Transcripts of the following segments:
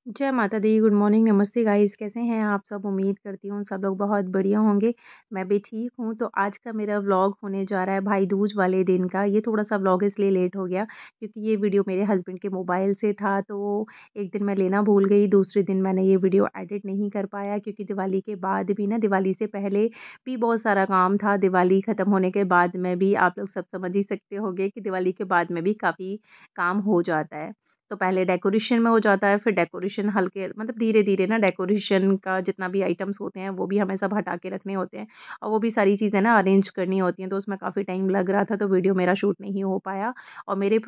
जय माता दी, good morning, नमस्ते गाइस, कैसे हैं आप सब? उम्मीद करती हूँ सब लोग बहुत बढ़िया होंगे। मैं भी ठीक हूँ। तो आज का मेरा व्लॉग होने जा रहा है भाई दूज वाले दिन का। ये थोड़ा-सा व्लॉग इसलिए लेट हो गया क्योंकि ये वीडियो मेरे हस्बैंड के मोबाइल से था, तो एक दिन मैं लेना भूल गई, दूसरे दिन मैंने ये वीडियो एडिट नहीं कर पाया क्योंकि दिवाली के बाद भी ना, दिवाली से पहले भी बहुत सारा काम था। दिवाली ख़त्म होने के बाद में भी आप लोग सब समझ ही सकते होंगे कि दिवाली के बाद में भी काफ़ी काम हो जाता है। तो पहले डेकोरेशन में हो जाता है, फिर डेकोरेशन हल्के मतलब धीरे-धीरे ना डेकोरेशन का जितना भी आइटम्स होते हैं, वो भी हमें सब हटा के रखने होते हैं और वो भी सारी चीज़ें ना अरेंज करनी होती हैं, तो उसमें काफ़ी टाइम लग रहा था, तो वीडियो मेरा शूट नहीं हो पाया। और मेरे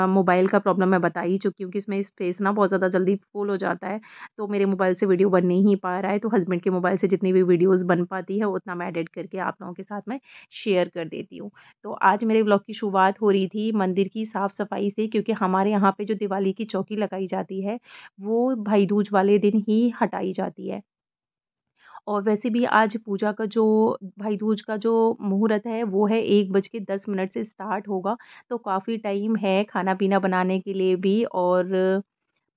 मोबाइल का प्रॉब्लम मैं बता ही चुकी हूँ कि इसमें स्पेस ना बहुत ज़्यादा जल्दी फुल हो जाता है, तो मेरे मोबाइल से वीडियो बन नहीं पा रहा है, तो हस्बैंड के मोबाइल से जितनी भी वीडियोज़ बन पाती है, उतना मैं एडिट करके आप लोगों के साथ में शेयर कर देती हूँ। तो आज मेरे व्लॉग की शुरुआत हो रही थी मंदिर की साफ-सफाई से, क्योंकि हमारे यहाँ पे जो दिवाली की चौकी लगाई जाती है, वो भाई दूज वाले दिन ही हटाई जाती है। और वैसे भी आज पूजा का जो भाई दूज का जो मुहूर्त है, वो है 1 बज के 10 मिनट से स्टार्ट होगा, तो काफ़ी टाइम है खाना-पीना बनाने के लिए भी और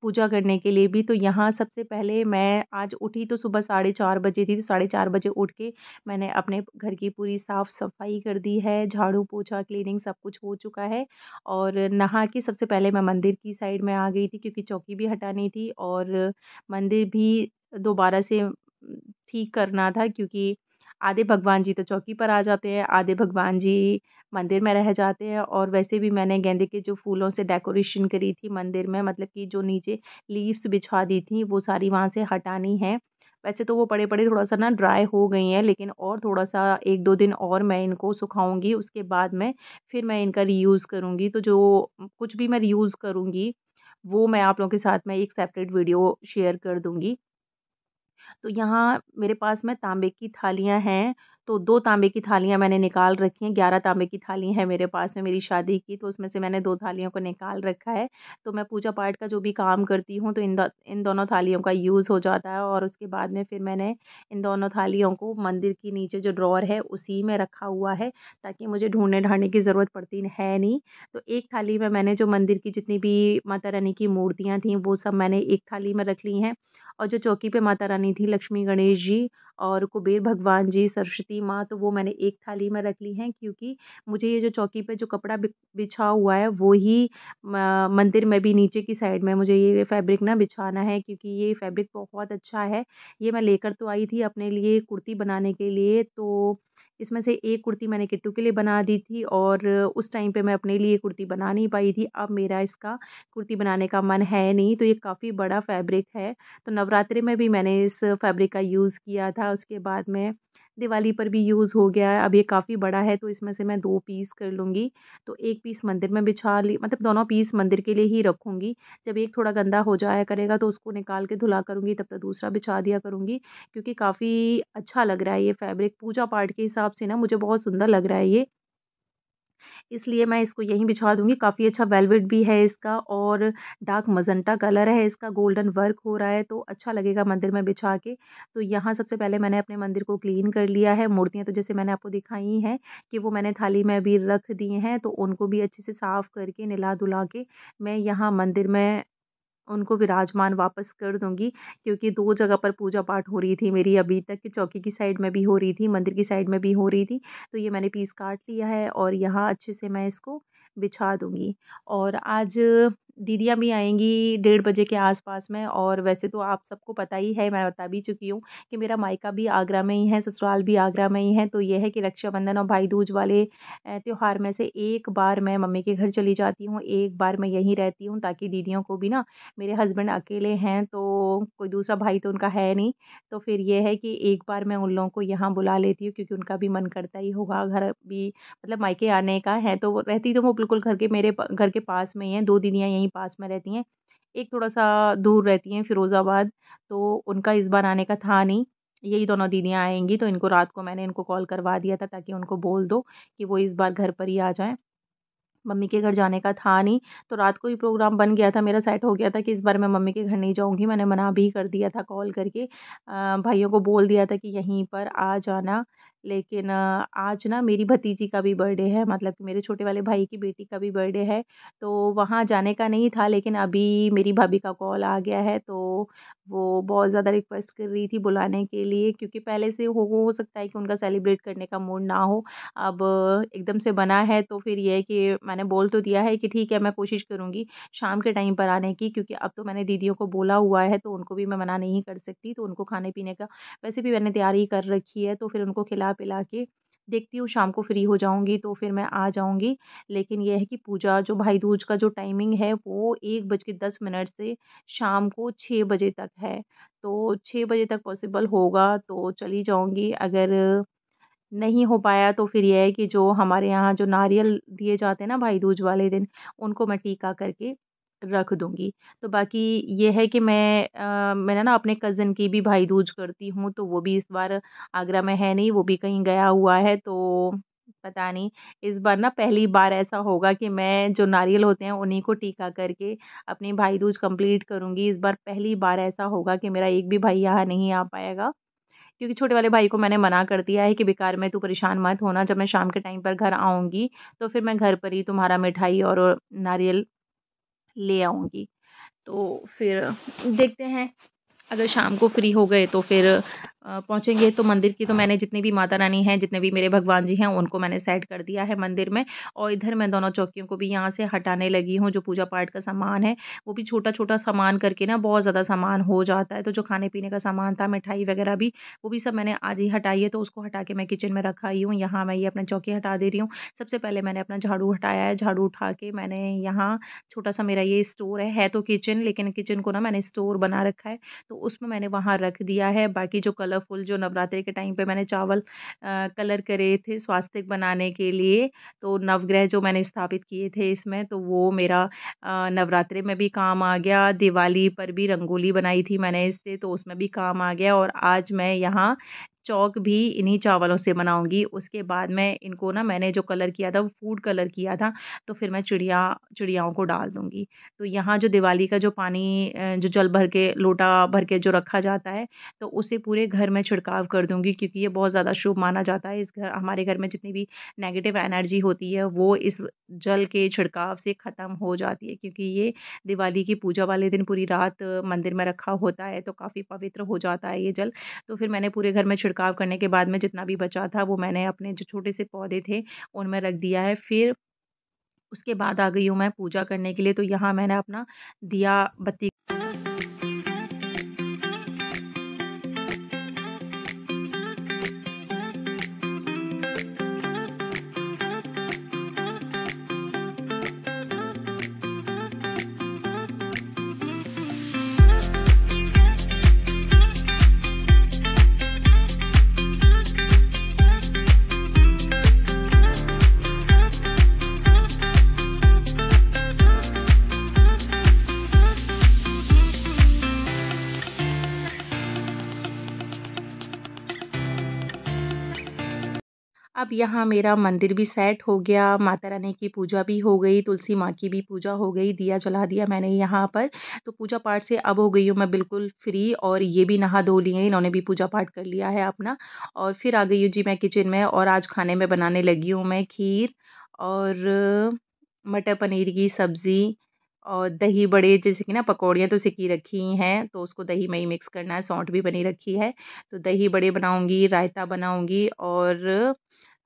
पूजा करने के लिए भी। तो यहाँ सबसे पहले मैं आज उठी तो सुबह साढ़े 4 बजे थी, तो साढ़े 4 बजे उठ के मैंने अपने घर की पूरी साफ-सफाई कर दी है, झाड़ू-पोछा, क्लीनिंग सब कुछ हो चुका है। और नहा के सबसे पहले मैं मंदिर की साइड में आ गई थी क्योंकि चौकी भी हटानी थी और मंदिर भी दोबारा से ठीक करना था, क्योंकि आधे भगवान जी तो चौकी पर आ जाते हैं, आधे भगवान जी मंदिर में रह जाते हैं। और वैसे भी मैंने गेंदे के जो फूलों से डेकोरेशन करी थी मंदिर में, मतलब कि जो नीचे लीव्स बिछा दी थी, वो सारी वहाँ से हटानी है। वैसे तो वो पड़े-पड़े थोड़ा-सा ना ड्राई हो गई हैं, लेकिन और थोड़ा-सा 1-2 दिन और मैं इनको सुखाऊँगी, उसके बाद में फिर मैं इनका रीयूज़ करूँगी। तो जो कुछ भी मैं रीयूज़ करूँगी, वो मैं आप लोगों के साथ में एक सेपरेट वीडियो शेयर कर दूँगी। तो यहाँ मेरे पास में तांबे की थालियाँ हैं, तो 2 तांबे की थालियाँ मैंने निकाल रखी हैं, 11 तांबे की थाली है मेरे पास में मेरी शादी की, तो उसमें से मैंने 2 थालियों को निकाल रखा है। तो मैं पूजा-पाठ का जो भी काम करती हूँ, तो इन दोनों थालियों का यूज़ हो जाता है और उसके बाद में फिर मैंने इन दोनों थालियों को मंदिर के नीचे जो ड्रॉअर है, उसी में रखा हुआ है, ताकि मुझे ढूँढने-ढाँड़ने की ज़रूरत पड़ती है नहीं। तो एक थाली में मैंने जो मंदिर की जितनी भी माता रानी की मूर्तियाँ थीं, वो सब मैंने एक थाली में रख ली हैं। और जो चौकी पे माता रानी थी, लक्ष्मी गणेश जी और कुबेर भगवान जी, सरस्वती माँ, तो वो मैंने एक थाली में रख ली हैं, क्योंकि मुझे ये जो चौकी पे जो कपड़ा बिछा हुआ है, वो ही मंदिर में भी नीचे की साइड में मुझे ये फैब्रिक ना बिछाना है, क्योंकि ये फैब्रिक बहुत अच्छा है। ये मैं लेकर तो आई थी अपने लिए कुर्ती बनाने के लिए, तो इसमें से एक कुर्ती मैंने किट्टू के लिए बना दी थी और उस टाइम पे मैं अपने लिए कुर्ती बना नहीं पाई थी। अब मेरा इसका कुर्ती बनाने का मन है नहीं, तो ये काफ़ी बड़ा फैब्रिक है। तो नवरात्रि में भी मैंने इस फैब्रिक का यूज़ किया था, उसके बाद में दिवाली पर भी यूज़ हो गया है। अब ये काफ़ी बड़ा है, तो इसमें से मैं 2 पीस कर लूँगी। तो 1 पीस मंदिर में बिछा ली, मतलब दोनों पीस मंदिर के लिए ही रखूँगी। जब एक थोड़ा गंदा हो जाया करेगा, तो उसको निकाल के धुला करूँगी, तब तक दूसरा बिछा दिया करूँगी, क्योंकि काफ़ी अच्छा लग रहा है ये फैब्रिक। पूजा-पाठ के हिसाब से ना मुझे बहुत सुंदर लग रहा है ये। इसलिए मैं इसको यहीं बिछा दूँगी। काफ़ी अच्छा वेलवेट भी है इसका और डार्क मजेंटा कलर है इसका, गोल्डन वर्क हो रहा है, तो अच्छा लगेगा मंदिर में बिछा के। तो यहाँ सबसे पहले मैंने अपने मंदिर को क्लीन कर लिया है। मूर्तियाँ तो जैसे मैंने आपको दिखाई ही हैं कि वो मैंने थाली में अभी रख दी हैं, तो उनको भी अच्छे से साफ़ करके, नहला-धुला के मैं यहाँ मंदिर में उनको विराजमान वापस कर दूँगी, क्योंकि 2 जगह पर पूजा-पाठ हो रही थी मेरी अभी तक, कि चौकी की साइड में भी हो रही थी, मंदिर की साइड में भी हो रही थी। तो ये मैंने पीस काट लिया है और यहाँ अच्छे से मैं इसको बिछा दूँगी। और आज दीदियाँ भी आएँगी 1:30 बजे के आस-पास में, और वैसे तो आप सबको पता ही है, मैं बता भी चुकी हूँ कि मेरा मायका भी आगरा में ही है, ससुराल भी आगरा में ही है। तो ये है कि रक्षाबंधन और भाई दूज वाले त्योहार में से एक बार मैं मम्मी के घर चली जाती हूँ, एक बार मैं यहीं रहती हूँ, ताकि दीदियों को भी ना, मेरे हस्बैंड अकेले हैं, तो कोई दूसरा भाई तो उनका है नहीं, तो फिर ये है कि एक बार मैं उन लोगों को यहाँ बुला लेती हूँ, क्योंकि उनका भी मन करता ही होगा घर भी, मतलब मायके आने का है। तो वो रहती तो वो बिल्कुल घर के पास में ही हैं, 2 दीदियाँ यहीं पास में रहती हैं, एक थोड़ा-सा दूर रहती हैं फिरोज़ाबाद, तो उनका इस बार आने का था नहीं। यही दोनों दीदियाँ आएँगी, तो इनको रात को मैंने इनको कॉल करवा दिया था, ताकि उनको बोल दो कि वो इस बार घर पर ही आ जाएँ। मम्मी के घर जाने का था नहीं, तो रात को ही प्रोग्राम बन गया था, मेरा सेट हो गया था कि इस बार मैं मम्मी के घर नहीं जाऊँगी। मैंने मना भी कर दिया था कॉल करके, भाइयों को बोल दिया था कि यहीं पर आ जाना, लेकिन आज ना मेरी भतीजी का भी बर्थडे है, मतलब कि मेरे छोटे वाले भाई की बेटी का भी बर्थडे है, तो वहाँ जाने का नहीं था, लेकिन अभी मेरी भाभी का कॉल आ गया है, तो वो बहुत ज़्यादा रिक्वेस्ट कर रही थी बुलाने के लिए, क्योंकि पहले से हो सकता है कि उनका सेलिब्रेट करने का मूड ना हो। अब एकदम से बना है, तो फिर ये है कि मैंने बोल तो दिया है कि ठीक है, मैं कोशिश करूँगी शाम के टाइम पर आने की, क्योंकि अब तो मैंने दीदियों को बोला हुआ है, तो उनको भी मैं मना नहीं कर सकती, तो उनको खाने-पीने का वैसे भी मैंने तैयारी कर रखी है, तो फिर उनको खिला-पिला के देखती हूँ, शाम को फ्री हो जाऊँगी तो फिर मैं आ जाऊँगी। लेकिन ये है कि पूजा जो भाई दूज का जो टाइमिंग है वो 1:10 से शाम को 6 बजे तक है। तो 6 बजे तक पॉसिबल होगा तो चली जाऊँगी, अगर नहीं हो पाया तो फिर ये है कि जो हमारे यहाँ जो नारियल दिए जाते हैं ना भाई दूज वाले दिन, उनको मैं टीका करके रख दूँगी। तो बाकी ये है कि मैंने ना अपने कज़िन की भी भाई दूज करती हूँ, तो वो भी इस बार आगरा में है नहीं, वो भी कहीं गया हुआ है, तो पता नहीं, इस बार ना पहली बार ऐसा होगा कि मैं जो नारियल होते हैं उन्हीं को टीका करके अपनी भाई दूज कंप्लीट करूँगी। इस बार पहली बार ऐसा होगा कि मेरा एक भी भाई यहाँ नहीं आ पाएगा। क्योंकि छोटे वाले भाई को मैंने मना कर दिया है कि बेकार में तू परेशान मत होना, जब मैं शाम के टाइम पर घर आऊँगी, तो फिर मैं घर पर ही तुम्हारा मिठाई और नारियल ले आऊँगी। तो फिर देखते हैं, अगर शाम को फ्री हो गए तो फिर पहुँचेंगे। तो मंदिर की तो मैंने जितनी भी माता रानी हैं, जितने भी मेरे भगवान जी हैं, उनको मैंने सेट कर दिया है मंदिर में, और इधर मैं दोनों चौकियों को भी यहाँ से हटाने लगी हूँ। जो पूजा पाठ का सामान है, वो भी छोटा-छोटा सामान करके ना बहुत ज़्यादा सामान हो जाता है। तो जो खाने-पीने का सामान था, मिठाई वगैरह भी, वो भी सब मैंने आज ही हटाई है, तो उसको हटा के मैं किचन में रख आई हूँ। यहाँ मैं ये अपना चौकी हटा दे रही हूँ। सबसे पहले मैंने अपना झाड़ू हटाया है, झाड़ू उठा के मैंने यहाँ छोटा-सा मेरा ये स्टोर है तो किचन, लेकिन किचन को ना मैंने स्टोर बना रखा है, तो उसमें मैंने वहाँ रख दिया है। बाकी जो कलरफुल जो नवरात्रि के टाइम पे मैंने चावल कलर करे थे स्वास्तिक बनाने के लिए, तो नवग्रह जो मैंने स्थापित किए थे इसमें, तो वो मेरा नवरात्रि में भी काम आ गया। दिवाली पर भी रंगोली बनाई थी मैंने इससे, तो उसमें भी काम आ गया, और आज मैं यहाँ चौक भी इन्हीं चावलों से बनाऊँगी। उसके बाद मैं इनको ना, मैंने जो कलर किया था वो फूड कलर किया था, तो फिर मैं चिड़ियाओं को डाल दूँगी। तो यहाँ जो दिवाली का जो पानी जो जल भर के लोटा भर के जो रखा जाता है, तो उसे पूरे घर में छिड़काव कर दूँगी, क्योंकि ये बहुत ज़्यादा शुभ माना जाता है। इस घर हमारे घर में जितनी भी नेगेटिव एनर्जी होती है, वो इस जल के छिड़काव से ख़त्म हो जाती है, क्योंकि ये दिवाली की पूजा वाले दिन पूरी रात मंदिर में रखा होता है, तो काफ़ी पवित्र हो जाता है ये जल। तो फिर मैंने पूरे घर में छिड़काव करने के बाद में जितना भी बचा था, वो मैंने अपने जो छोटे से पौधे थे, उनमें रख दिया है। फिर उसके बाद आ गई हूँ मैं पूजा करने के लिए, तो यहाँ मैंने अपना दिया बत्ती। अब यहाँ मेरा मंदिर भी सेट हो गया, माता रानी की पूजा भी हो गई, तुलसी माँ की भी पूजा हो गई, दिया जला दिया मैंने यहाँ पर। तो पूजा पाठ से अब हो गई हूँ मैं बिल्कुल फ्री, और ये भी नहा धो लिए हैं, इन्होंने भी पूजा पाठ कर लिया है अपना। और फिर आ गई हूँ जी मैं किचन में, और आज खाने में बनाने लगी हूँ मैं खीर और मटर पनीर की सब्ज़ी और दही बड़े, जैसे कि ना पकौड़ियाँ तो सिकी रखी हैं, तो उसको दही में ही मिक्स करना है, सौंठ भी बनी रखी है। तो दही बड़े बनाऊँगी, रायता बनाऊँगी, और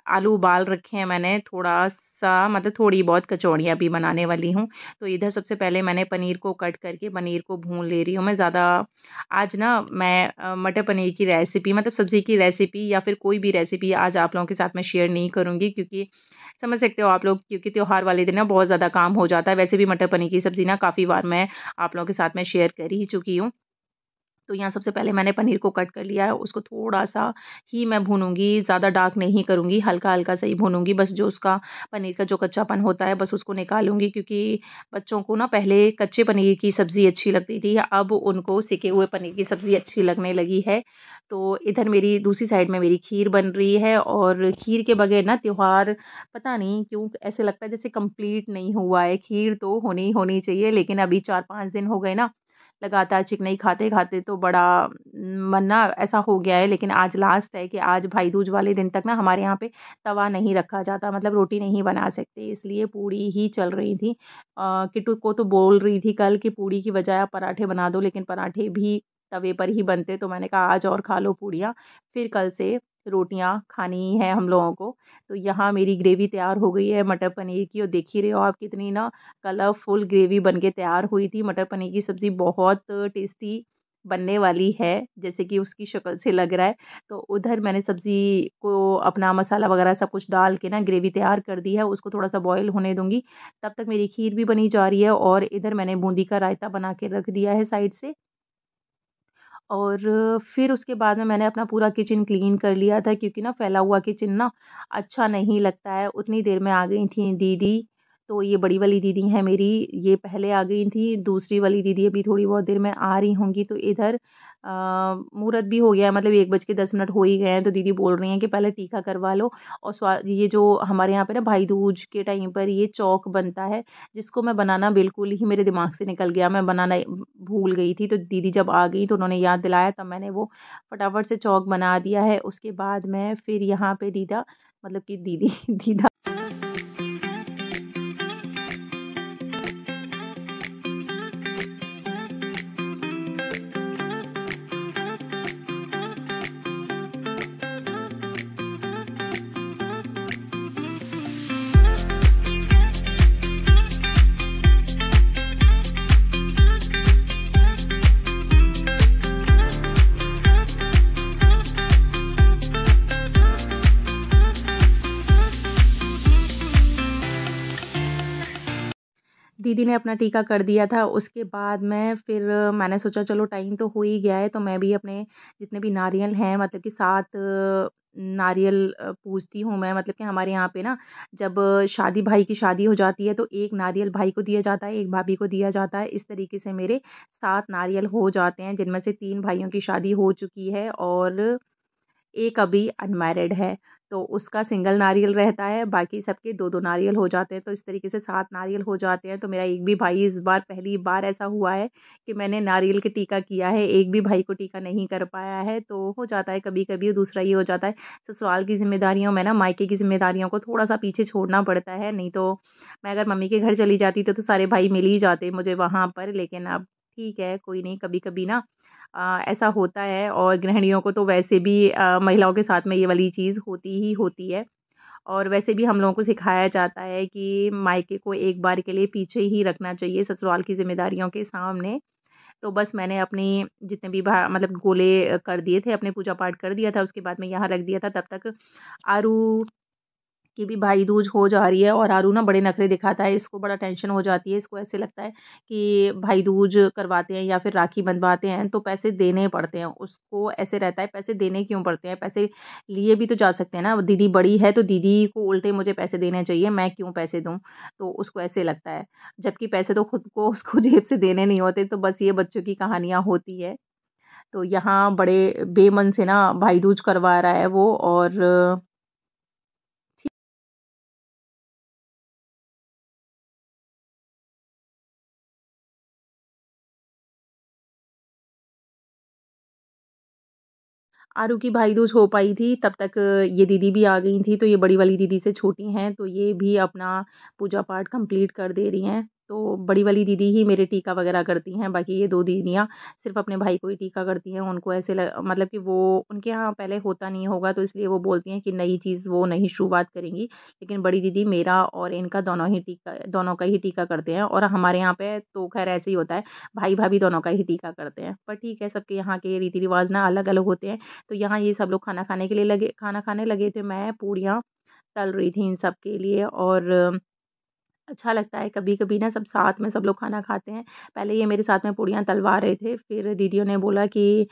आलू उबाल रखे हैं मैंने, थोड़ा-सा मतलब थोड़ी बहुत कचौड़ियाँ भी बनाने वाली हूँ। तो इधर सबसे पहले मैंने पनीर को कट करके पनीर को भून ले रही हूँ मैं ज़्यादा। आज ना मैं मटर पनीर की रेसिपी, मतलब सब्ज़ी की रेसिपी या फिर कोई भी रेसिपी आज आप लोगों के साथ मैं शेयर नहीं करूँगी, क्योंकि समझ सकते हो आप लोग, क्योंकि त्योहार वाले दिन ना बहुत ज़्यादा काम हो जाता है। वैसे भी मटर पनीर की सब्ज़ी ना काफ़ी बार मैं आप लोगों के साथ में शेयर कर ही चुकी हूँ। तो यहाँ सबसे पहले मैंने पनीर को कट कर लिया है, उसको थोड़ा-सा ही मैं भूनूँगी, ज़्यादा डार्क नहीं करूँगी, हल्का-हल्का सा ही भूनूँगी, बस जो उसका पनीर का जो कच्चापन होता है बस उसको निकालूँगी, क्योंकि बच्चों को ना पहले कच्चे पनीर की सब्ज़ी अच्छी लगती थी, अब उनको सिके हुए पनीर की सब्ज़ी अच्छी लगने लगी है। तो इधर मेरी दूसरी साइड में मेरी खीर बन रही है, और खीर के बगैर ना त्योहार पता नहीं क्यों ऐसे लगता है जैसे कंप्लीट नहीं हुआ है, खीर तो होनी ही होनी चाहिए, लेकिन अभी 4-5 दिन हो गए ना, लगातार चिकनाई खाते-खाते तो बड़ा मन ना ऐसा हो गया है। लेकिन आज लास्ट है कि आज भाई दूज वाले दिन तक ना हमारे यहाँ पे तवा नहीं रखा जाता, मतलब रोटी नहीं बना सकते, इसलिए पूड़ी ही चल रही थी। किट्टू को तो बोल रही थी कल कि पूड़ी की बजाय आप पराठे बना दो, लेकिन पराठे भी तवे पर ही बनते, तो मैंने कहा आज और खा लो पूड़ियाँ, फिर कल से रोटियाँ खानी ही है हम लोगों को। तो यहाँ मेरी ग्रेवी तैयार हो गई है मटर पनीर की, और देख ही रहे हो आप कितनी ना कलरफुल ग्रेवी बन के तैयार हुई थी। मटर पनीर की सब्ज़ी बहुत टेस्टी बनने वाली है, जैसे कि उसकी शक्ल से लग रहा है। तो उधर मैंने सब्ज़ी को अपना मसाला वगैरह सब कुछ डाल के ना ग्रेवी तैयार कर दी है, उसको थोड़ा-सा बॉयल होने दूँगी। तब तक मेरी खीर भी बनी जा रही है, और इधर मैंने बूंदी का रायता बना के रख दिया है साइड से। और फिर उसके बाद में मैंने अपना पूरा किचन क्लीन कर लिया था, क्योंकि ना फैला हुआ किचन ना अच्छा नहीं लगता है। उतनी देर में आ गई थी दीदी, तो ये बड़ी वाली दीदी हैं मेरी, ये पहले आ गई थी, दूसरी वाली दीदी अभी थोड़ी बहुत देर में आ रही होंगी। तो इधर मुहूर्त भी हो गया है, मतलब 1 बज के 10 मिनट हो ही गए हैं, तो दीदी बोल रही हैं कि पहले टीका करवा लो। और ये जो हमारे यहाँ पे ना भाई दूज के टाइम पर ये चौक बनता है, जिसको मैं बनाना बिल्कुल ही मेरे दिमाग से निकल गया, मैं बनाना भूल गई थी। तो दीदी जब आ गई तो उन्होंने याद दिलाया, तब मैंने वो फटाफट से चौक बना दिया है। उसके बाद मैं फिर यहाँ पे दीदा, मतलब कि दीदी दीदा दीदी ने अपना टीका कर दिया था। उसके बाद में फिर मैंने सोचा चलो टाइम तो हो ही गया है, तो मैं भी अपने जितने भी नारियल हैं, मतलब कि 7 नारियल पूजती हूँ मैं। मतलब कि हमारे यहाँ पे ना जब शादी भाई की शादी हो जाती है तो 1 नारियल भाई को दिया जाता है, 1 भाभी को दिया जाता है। इस तरीके से मेरे 7 नारियल हो जाते हैं, जिनमें से 3 भाइयों की शादी हो चुकी है और एक अभी अनमैरिड है, तो उसका सिंगल नारियल रहता है, बाकी सबके 2-2 नारियल हो जाते हैं। तो इस तरीके से 7 नारियल हो जाते हैं। तो मेरा एक भी भाई इस बार पहली बार ऐसा हुआ है कि मैंने नारियल के टीका किया है, एक भी भाई को टीका नहीं कर पाया है। तो हो जाता है कभी-कभी। दूसरा ये हो जाता है, ससुराल की ज़िम्मेदारियों में ना मायके की ज़िम्मेदारियों को थोड़ा-सा पीछे छोड़ना पड़ता है, नहीं तो मैं अगर मम्मी के घर चली जाती तो सारे भाई मिल ही जाते मुझे वहाँ पर। लेकिन अब ठीक है, कोई नहीं, कभी-कभी ना ऐसा होता है, और गृहिणियों को तो वैसे भी महिलाओं के साथ में ये वाली चीज़ होती ही होती है। और वैसे भी हम लोगों को सिखाया जाता है कि मायके को एक बार के लिए पीछे ही रखना चाहिए ससुराल की ज़िम्मेदारियों के सामने। तो बस मैंने अपनी जितने भी मतलब गोले कर दिए थे, अपने पूजा पाठ कर दिया था, उसके बाद में यहाँ रख दिया था। तब तक आरू कि भी भाई दूज हो जा रही है, और आरू ना बड़े नखरे दिखाता है, इसको बड़ा टेंशन हो जाती है। इसको ऐसे लगता है कि भाई दूज करवाते हैं या फिर राखी बंधवाते हैं तो पैसे देने पड़ते हैं। उसको ऐसे रहता है पैसे देने क्यों पड़ते हैं, पैसे लिए भी तो जा सकते हैं ना। दीदी बड़ी है तो दीदी को उल्टे मुझे पैसे देने चाहिए, मैं क्यों पैसे दूँ? तो उसको ऐसे लगता है, जबकि पैसे तो खुद को उसको जेब से देने नहीं होते। तो बस ये बच्चों की कहानियाँ होती है। तो यहाँ बड़े बेमन से ना भाई दूज करवा रहा है वो। और आरू की भाई दूज हो पाई थी, तब तक ये दीदी भी आ गई थी। तो ये बड़ी वाली दीदी से छोटी हैं, तो ये भी अपना पूजा पाठ कंप्लीट कर दे रही हैं। तो बड़ी वाली दीदी ही मेरे टीका वगैरह करती हैं, बाकी ये 2 दीदियाँ सिर्फ़ अपने भाई को ही टीका करती हैं। उनको ऐसे मतलब कि वो उनके यहाँ पहले होता नहीं होगा, तो इसलिए वो बोलती हैं कि नई चीज़ वो नई शुरुआत करेंगी। लेकिन बड़ी दीदी मेरा और इनका दोनों का ही टीका करते हैं। और हमारे यहाँ पे तो ख़ैर ऐसे ही होता है, भाई-भाभी दोनों का ही टीका करते हैं। पर ठीक है, सबके यहाँ के रीति-रिवाज़ ना अलग-अलग होते हैं। तो यहाँ ये सब लोग खाना खाने लगे थे, मैं पूड़ियाँ तल रही थी इन सब के लिए। और अच्छा लगता है कभी-कभी ना सब साथ में सब लोग खाना खाते हैं। पहले ये मेरे साथ में पूड़ियाँ तलवा रहे थे, फिर दीदियों ने बोला कि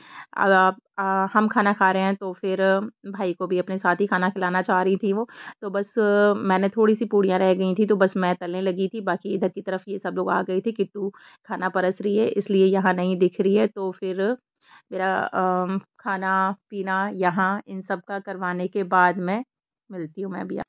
हम खाना खा रहे हैं, तो फिर भाई को भी अपने साथ ही खाना खिलाना चाह रही थी वो। तो बस मैंने थोड़ी-सी पूड़ियाँ रह गई थी, तो बस मैं तलने लगी थी, बाकी इधर की तरफ ये सब लोग आ गए थे। किट्टू खाना परस रही है, इसलिए यहाँ नहीं दिख रही है। तो फिर मेरा खाना-पीना यहाँ इन सब का करवाने के बाद में मिलती हूँ मैं अभी।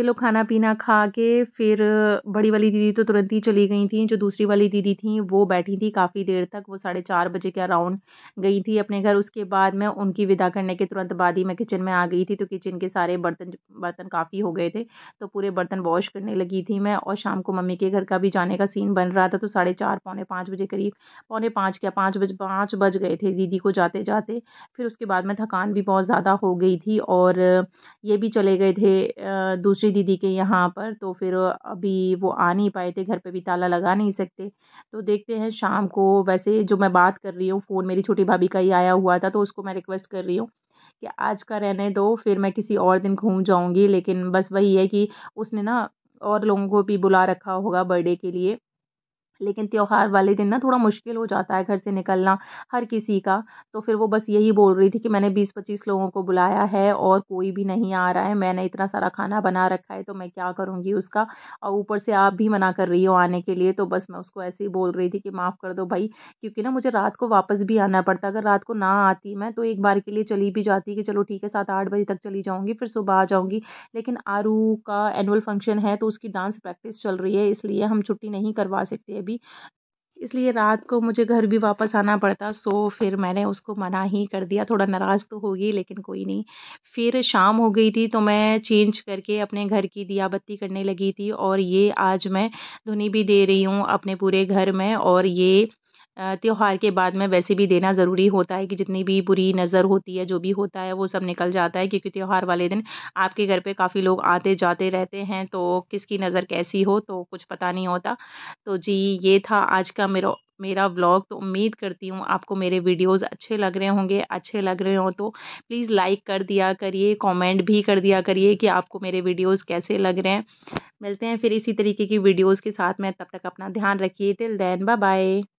लोग खाना पीना खा के फिर बड़ी वाली दीदी तो तुरंत ही चली गई थी। जो दूसरी वाली दीदी थी वो बैठी थी काफ़ी देर तक, वो 4:30 बजे के अराउंड गई थी अपने घर। उसके बाद मैं उनकी विदा करने के तुरंत बाद ही मैं किचन में आ गई थी। तो किचन के सारे बर्तन बर्तन काफ़ी हो गए थे, तो पूरे बर्तन वॉश करने लगी थी मैं। और शाम को मम्मी के घर का भी जाने का सीन बन रहा था, तो 4:30 पौने 5 बजे करीब, पौने 5 क्या 5 बज गए थे दीदी को जाते जाते। फिर उसके बाद में थकान भी बहुत ज़्यादा हो गई थी और ये भी चले गए थे दूसरी दीदी के यहाँ पर। तो फिर अभी वो आ नहीं पाए थे, घर पे भी ताला लगा नहीं सकते। तो देखते हैं शाम को। वैसे जो मैं बात कर रही हूँ, फ़ोन मेरी छोटी भाभी का ही आया हुआ था, तो उसको मैं रिक्वेस्ट कर रही हूँ कि आज का रहने दो, फिर मैं किसी और दिन घूम जाऊँगी। लेकिन बस वही है कि उसने ना और लोगों को भी बुला रखा होगा बर्थडे के लिए। लेकिन त्योहार वाले दिन ना थोड़ा मुश्किल हो जाता है घर से निकलना हर किसी का। तो फिर वो बस यही बोल रही थी कि मैंने 20-25 लोगों को बुलाया है और कोई भी नहीं आ रहा है। मैंने इतना सारा खाना बना रखा है, तो मैं क्या करूँगी उसका, और ऊपर से आप भी मना कर रही हो आने के लिए। तो बस मैं उसको ऐसे ही बोल रही थी कि माफ़ कर दो भाई, क्योंकि ना मुझे रात को वापस भी आना पड़ता। अगर रात को ना आती मैं, तो एक बार के लिए चली भी जाती कि चलो ठीक है 7-8 बजे तक चली जाऊँगी, फिर सुबह आ जाऊँगी। लेकिन आरू का एनुअल फंक्शन है, तो उसकी डांस प्रैक्टिस चल रही है, इसलिए हम छुट्टी नहीं करवा सकते अभी। इसलिए रात को मुझे घर भी वापस आना पड़ता, सो फिर मैंने उसको मना ही कर दिया। थोड़ा नाराज़ तो होगी, लेकिन कोई नहीं। फिर शाम हो गई थी, तो मैं चेंज करके अपने घर की दिया बत्ती करने लगी थी, और ये आज मैं धुनी भी दे रही हूँ अपने पूरे घर में। और ये त्योहार के बाद में वैसे भी देना ज़रूरी होता है कि जितनी भी बुरी नज़र होती है, जो भी होता है वो सब निकल जाता है, क्योंकि त्योहार वाले दिन आपके घर पे काफ़ी लोग आते जाते रहते हैं, तो किसकी नज़र कैसी हो तो कुछ पता नहीं होता। तो जी, ये था आज का मेरा मेरा व्लॉग। तो उम्मीद करती हूँ आपको मेरे वीडियोज़ अच्छे लग रहे होंगे। अच्छे लग रहे हो तो प्लीज़ लाइक कर दिया करिए, कमेंट भी कर दिया करिए कि आपको मेरे वीडियोज़ कैसे लग रहे हैं। मिलते हैं फिर इसी तरीके की वीडियोज़ के साथ में, तब तक अपना ध्यान रखिए। Till then bye bye.